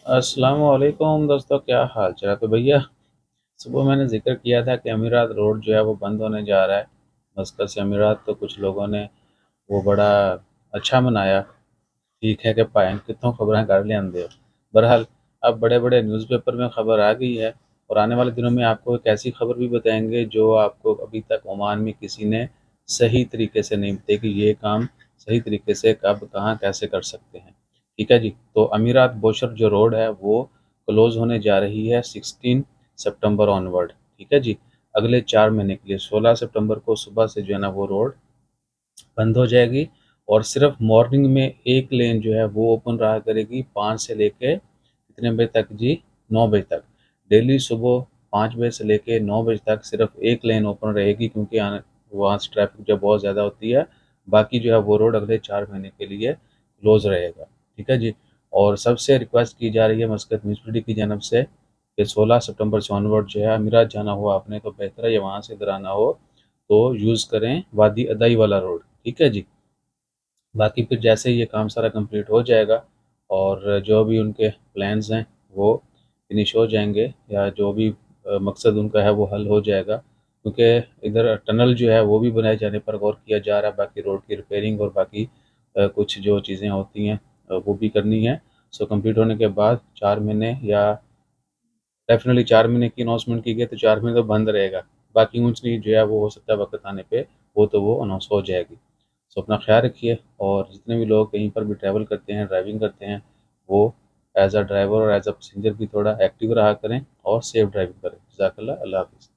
अस्सलाम वालेकुम दोस्तों, क्या हाल चाल। तो भैया, सुबह मैंने जिक्र किया था कि अमीरात रोड जो है वो बंद होने जा रहा है। मस्कत से अमीरात तो कुछ लोगों ने वो बड़ा अच्छा मनाया। ठीक है कि पाइन कितों खबरें कर लिया दे। बहरहाल, अब बड़े बड़े न्यूज़पेपर में खबर आ गई है और आने वाले दिनों में आपको एक ऐसी खबर भी बताएंगे जो आपको अभी तक ओमान में किसी ने सही तरीके से नहीं बताई कि ये काम सही तरीके से कब कहाँ कैसे कर सकते हैं। ठीक है जी। तो अमीरात बोशर जो रोड है वो क्लोज होने जा रही है 16 सितंबर ऑनवर्ड। ठीक है जी। अगले 4 महीने के लिए 16 सितंबर को सुबह से जो है ना वो रोड बंद हो जाएगी और सिर्फ मॉर्निंग में एक लेन जो है वो ओपन रहा करेगी 5 से लेके कितने बजे तक जी, 9 बजे तक। डेली सुबह 5 बजे से लेके 9 बजे तक सिर्फ एक लेन ओपन रहेगी, क्योंकि वहाँ से ट्रैफिक जो बहुत ज़्यादा होती है। बाकी जो है वो रोड अगले 4 महीने के लिए क्लोज रहेगा। ठीक है जी। और सबसे रिक्वेस्ट की जा रही है मस्कत म्यूनसिपलिटी की जानब से कि 16 सितंबर से ऑनवर्ड जो है अमीरात जाना हो आपने तो बेहतर है, या वहाँ से इधर आना हो तो यूज़ करें वादी अदाई वाला रोड। ठीक है जी। बाकी फिर जैसे ही ये काम सारा कंप्लीट हो जाएगा और जो भी उनके प्लान्स हैं वो फिनिश हो जाएंगे, या जो भी मकसद उनका है वो हल हो जाएगा, क्योंकि इधर टनल जो है वो भी बनाए जाने पर गौर किया जा रहा है। बाकी रोड की रिपेयरिंग और बाकी कुछ जो चीज़ें होती हैं वो भी करनी है। सो कंप्लीट होने के बाद 4 महीने, या डेफिनेटली 4 महीने की अनाउंसमेंट की गई तो 4 महीने तो बंद रहेगा। बाकी ऊंच नीच जो है वो हो सकता है वक्त आने पे वो अनाउंस हो जाएगी। सो अपना ख्याल रखिए, और जितने भी लोग कहीं पर भी ट्रैवल करते हैं, ड्राइविंग करते हैं, वो एज अ ड्राइवर और एज अ पैसेंजर भी थोड़ा एक्टिव रहा करें और सेफ ड्राइविंग करें। जज़ाकल्लाह। अल्लाह हाफ़िज़।